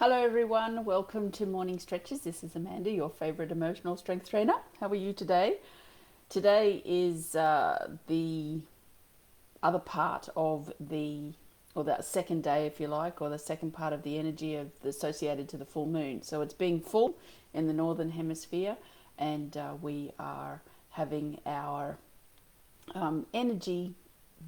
Hello everyone, welcome to Morning Stretches. This is Amanda, your favorite emotional strength trainer. How are you today? Today is the other part of or the second day, if you like, or the second part of the energy associated to the full moon. So it's being full in the northern hemisphere, and we are having our energy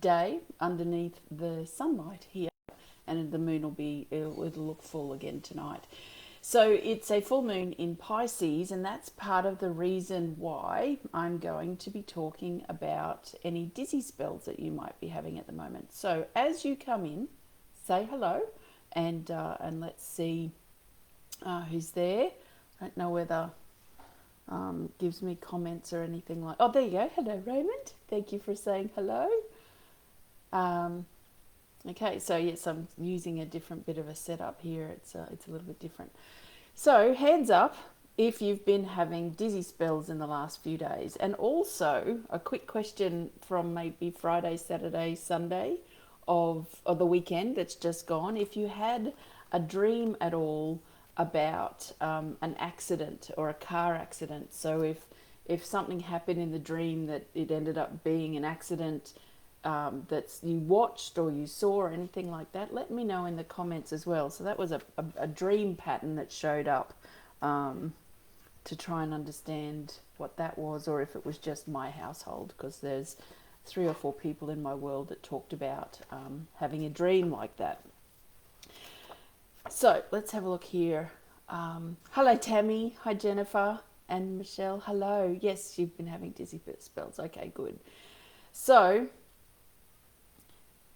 day underneath the sunlight here, and the moon it'll look full again tonight. So it's a full moon in Pisces, and that's part of the reason why I'm going to be talking about any dizzy spells that you might be having at the moment. So as you come in, say hello, and let's see who's there. I don't know whether gives me comments or anything like. Oh, there you go. Hello, Raymond. Thank you for saying hello. Okay, so yes, I'm using a different bit of a setup here. It's a little bit different. So hands up if you've been having dizzy spells in the last few days. And also a quick question from maybe Friday, Saturday, Sunday of the weekend that's just gone. If you had a dream at all about an accident or a car accident. So if something happened in the dream that it ended up being an accident that you watched or you saw or anything like that, let me know in the comments as well. So that was a dream pattern that showed up, to try and understand what that was, or if it was just my household, because there's 3 or 4 people in my world that talked about having a dream like that. So let's have a look here. Hello Tammy, hi Jennifer and Michelle, hello. Yes, you've been having dizzy spells. Okay, good. So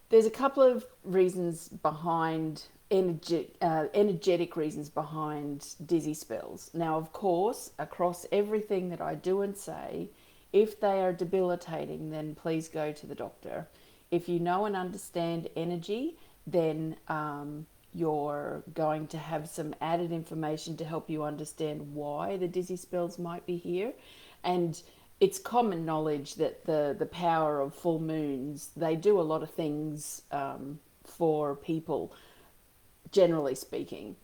there's a couple of reasons behind energetic reasons behind dizzy spells. Now, of course, across everything that I do and say, if they are debilitating, then please go to the doctor. If you know and understand energy, then you're going to have some added information to help you understand why the dizzy spells might be here. And it's common knowledge that the power of full moons, they do a lot of things for people, generally speaking.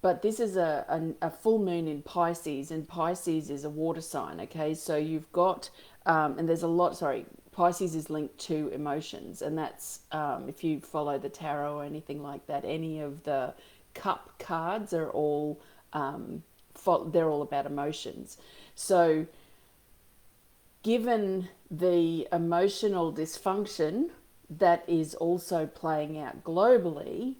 But this is a full moon in Pisces, and Pisces is a water sign, okay? So you've got, and there's a lot, sorry, Pisces is linked to emotions, and that's, if you follow the tarot or anything like that, any of the cup cards are all, they're all about emotions. So given the emotional dysfunction that is also playing out globally,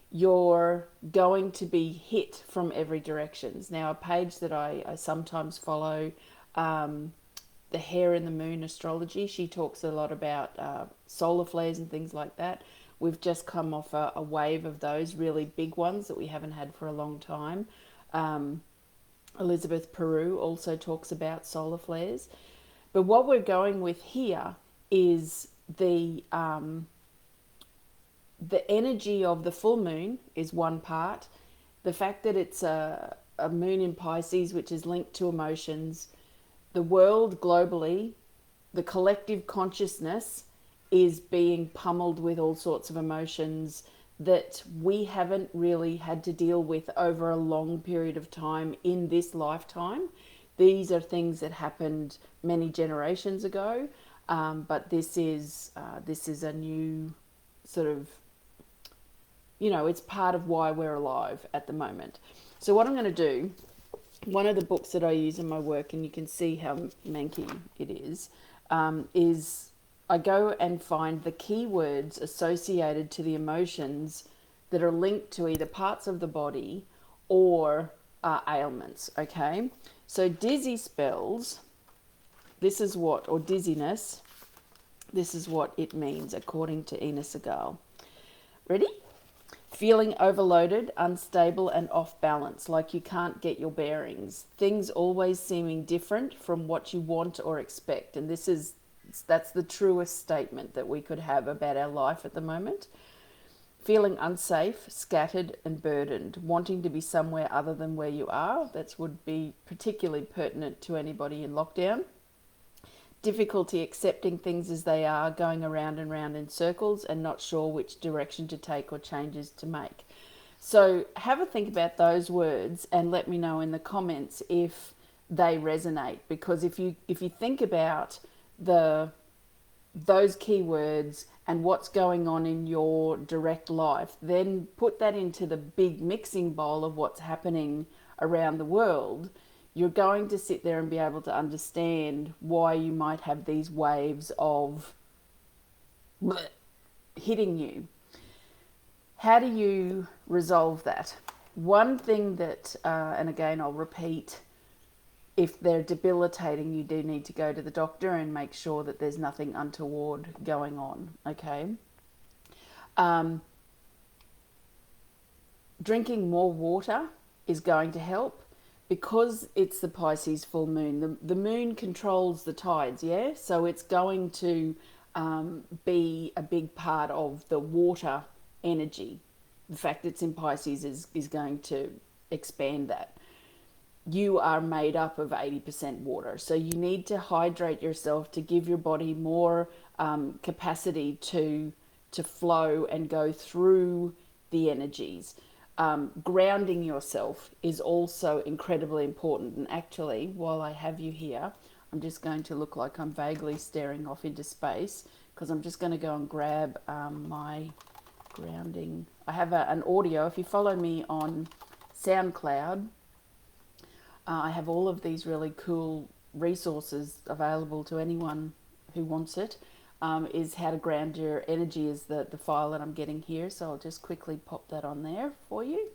you're going to be hit from every direction. Now, a page that I sometimes follow, the Hair in the Moon astrology, she talks a lot about solar flares and things like that. We've just come off a wave of those really big ones that we haven't had for a long time. Elizabeth Peru also talks about solar flares. But what we're going with here is the energy of the full moon is one part. The fact that it's a moon in Pisces, which is linked to emotions, the world globally, the collective consciousness is being pummeled with all sorts of emotions that we haven't really had to deal with over a long period of time in this lifetime. These are things that happened many generations ago, but this is a new sort of, it's part of why we're alive at the moment. So what I'm going to do, one of the books that I use in my work, and you can see how manky it is I go and find the keywords associated to the emotions that are linked to either parts of the body or ailments, okay? So dizzy spells, or dizziness, this is what it means according to Ina Segal. Ready? Feeling overloaded, unstable and off balance, like you can't get your bearings. Things always seeming different from what you want or expect. And that's the truest statement that we could have about our life at the moment. Feeling unsafe, scattered and burdened, wanting to be somewhere other than where you are. That would be particularly pertinent to anybody in lockdown. Difficulty accepting things as they are, going around and round in circles and not sure which direction to take or changes to make. So have a think about those words and let me know in the comments if they resonate, because if you think about the those keywords and what's going on in your direct life, then put that into the big mixing bowl of what's happening around the world, you're going to sit there and be able to understand why you might have these waves of hitting you. How do you resolve that? One thing that, and again, I'll repeat, if they're debilitating, you do need to go to the doctor and make sure that there's nothing untoward going on, okay? Drinking more water is going to help because it's the Pisces full moon. The moon controls the tides, yeah? So it's going to be a big part of the water energy. The fact it's in Pisces is going to expand that. You are made up of 80% water. So you need to hydrate yourself to give your body more capacity to flow and go through the energies. Grounding yourself is also incredibly important. And actually, while I have you here, I'm just going to look like I'm vaguely staring off into space because I'm just going to go and grab my grounding. I have an audio. If you follow me on SoundCloud, I have all of these really cool resources available to anyone who wants it. Is how to ground your energy is the file that I'm getting here. So I'll just quickly pop that on there for you.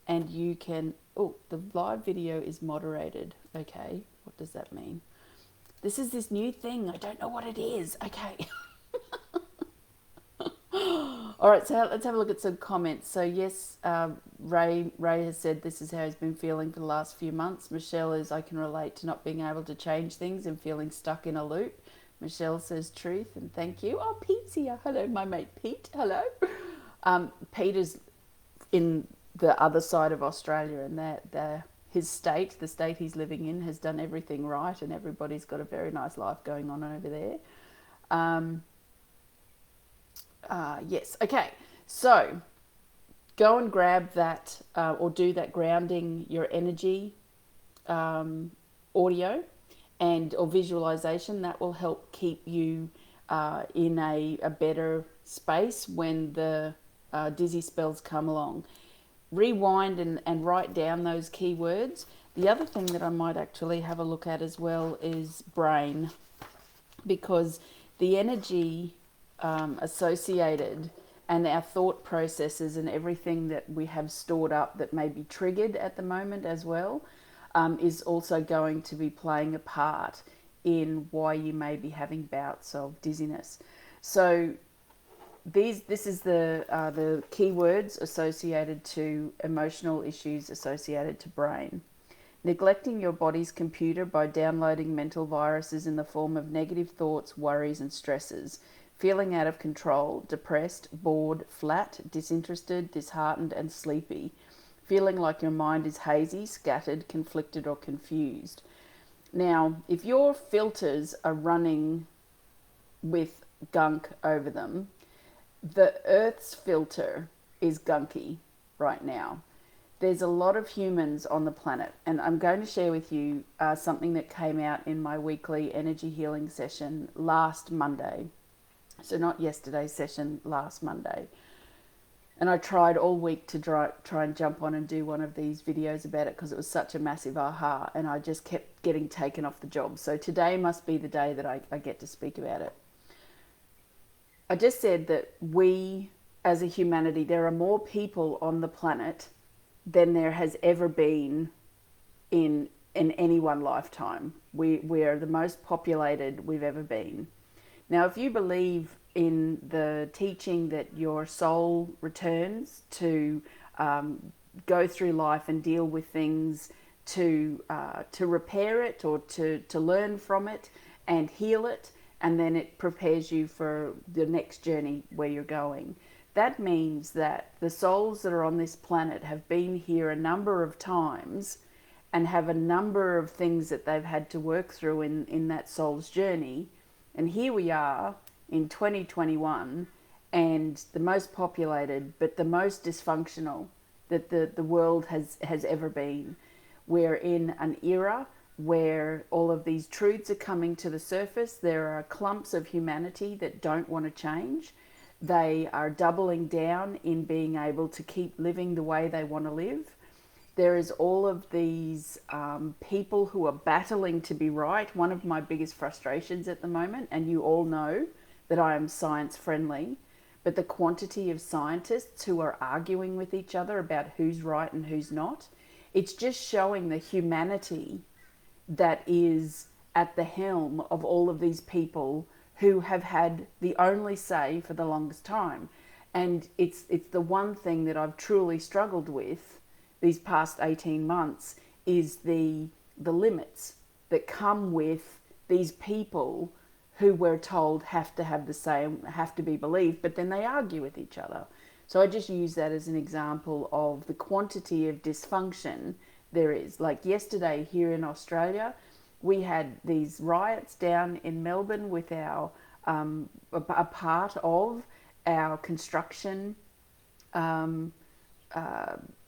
And you can, oh, the live video is moderated. Okay, what does that mean? This is this new thing. I don't know what it is. Okay. All right, so let's have a look at some comments. So yes, Ray has said this is how he's been feeling for the last few months. Michelle is, I can relate to not being able to change things and feeling stuck in a loop. Michelle says truth and thank you. Oh, Pete's here. Hello, my mate Pete. Hello. Pete is in the other side of Australia, and his state, the state he's living in, has done everything right, and everybody's got a very nice life going on over there. Yes, okay. So go and grab that or do that grounding your energy audio and or visualization. That will help keep you in a better space when the dizzy spells come along. Rewind and write down those keywords. The other thing that I might actually have a look at as well is brain, because the energy associated and our thought processes and everything that we have stored up that may be triggered at the moment as well is also going to be playing a part in why you may be having bouts of dizziness. So this is the keywords associated to emotional issues associated to brain. Neglecting your body's computer by downloading mental viruses in the form of negative thoughts, worries and stresses. Feeling out of control, depressed, bored, flat, disinterested, disheartened and sleepy. Feeling like your mind is hazy, scattered, conflicted or confused. Now, if your filters are running with gunk over them, the Earth's filter is gunky right now. There's a lot of humans on the planet, and I'm going to share with you something that came out in my weekly energy healing session last Monday. So not yesterday's session, last Monday. And I tried all week to try and jump on and do one of these videos about it because it was such a massive aha, and I just kept getting taken off the job. So today must be the day that I get to speak about it. I just said that we, as a humanity, there are more people on the planet than there has ever been in any one lifetime. We are the most populated we've ever been. Now, if you believe in the teaching that your soul returns to go through life and deal with things to repair it or to learn from it and heal it, and then it prepares you for the next journey where you're going. That means that the souls that are on this planet have been here a number of times and have a number of things that they've had to work through in that soul's journey. And here we are in 2021, and the most populated but the most dysfunctional that the world has ever been. We're in an era where all of these truths are coming to the surface. There are clumps of humanity that don't want to change. They are doubling down in being able to keep living the way they want to live. There is all of these people who are battling to be right. One of my biggest frustrations at the moment, and you all know that I am science friendly, but the quantity of scientists who are arguing with each other about who's right and who's not, it's just showing the humanity that is at the helm of all of these people who have had the only say for the longest time. And it's the one thing that I've truly struggled with these past 18 months is the limits that come with these people who we're told have to have the same, have to be believed, but then they argue with each other. So I just use that as an example of the quantity of dysfunction there is. Like yesterday here in Australia, we had these riots down in Melbourne with our a part of our construction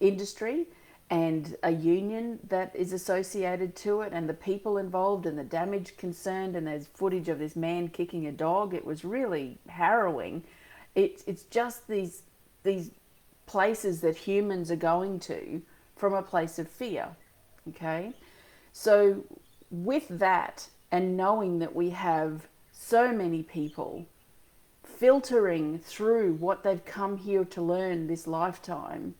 industry and a union that is associated to it, and the people involved and the damage concerned, and there's footage of this man kicking a dog. It was really harrowing. It's just these places that humans are going to from a place of fear. Okay, so with that, and knowing that we have so many people filtering through what they've come here to learn this lifetime,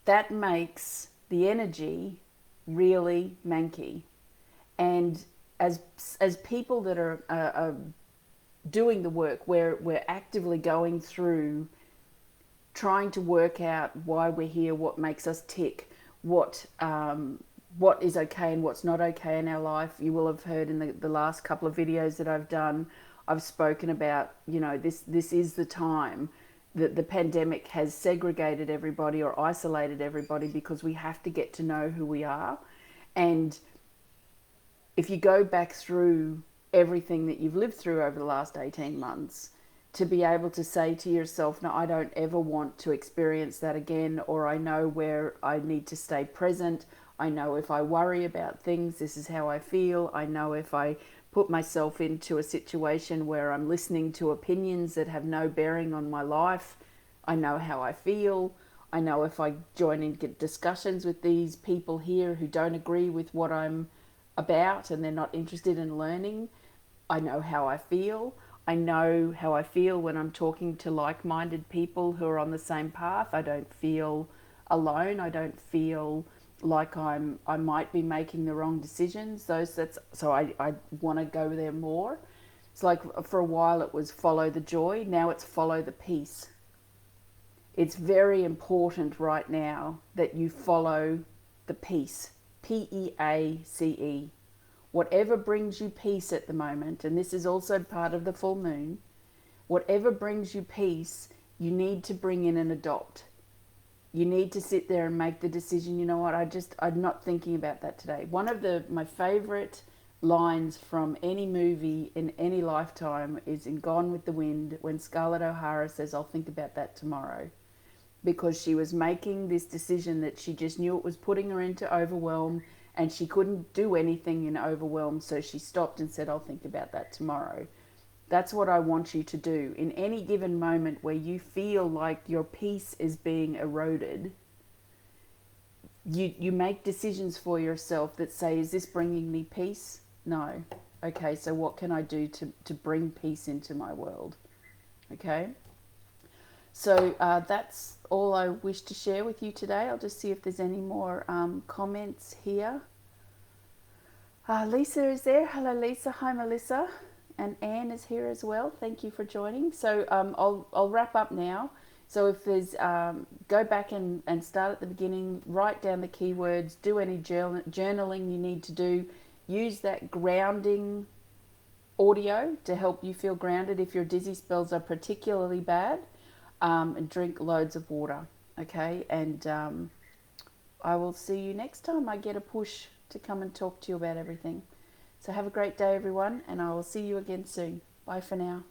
that makes the energy really manky. And as people that are doing the work, we're actively going through trying to work out why we're here, what makes us tick, what is okay and what's not okay in our life. You will have heard in the last couple of videos that I've done, I've spoken about, this is the time that the pandemic has segregated everybody or isolated everybody, because we have to get to know who we are. And if you go back through everything that you've lived through over the last 18 months, to be able to say to yourself, no, I don't ever want to experience that again, or I know where I need to stay present. I know if I worry about things, this is how I feel. I know if I put myself into a situation where I'm listening to opinions that have no bearing on my life, I know how I feel. I know if I join in discussions with these people here who don't agree with what I'm about and they're not interested in learning, I know how I feel. I know how I feel when I'm talking to like-minded people who are on the same path. I don't feel alone. I don't feel like I might be making the wrong decisions. So I want to go there more. It's like for a while it was follow the joy. Now it's follow the peace. It's very important right now that you follow the peace. P-E-A-C-E. Whatever brings you peace at the moment, and this is also part of the full moon, whatever brings you peace, you need to bring in and adopt. You need to sit there and make the decision, you know what, I'm not thinking about that today. One of my favorite lines from any movie in any lifetime is in Gone with the Wind, when Scarlett O'Hara says, I'll think about that tomorrow. Because she was making this decision that she just knew it was putting her into overwhelm, and she couldn't do anything in overwhelm, so she stopped and said, I'll think about that tomorrow. That's what I want you to do. In any given moment where you feel like your peace is being eroded, you make decisions for yourself that say, is this bringing me peace? No. Okay, so what can I do to bring peace into my world? Okay? So that's all I wish to share with you today. I'll just see if there's any more comments here. Lisa is there. Hello, Lisa. Hi, Melissa. And Anne is here as well. Thank you for joining. So I'll wrap up now. So if there's, go back and start at the beginning, write down the keywords, do any journaling you need to do. Use that grounding audio to help you feel grounded if your dizzy spells are particularly bad. And drink loads of water, okay? And I will see you next time I get a push to come and talk to you about everything. So have a great day, everyone, and I will see you again soon. Bye for now.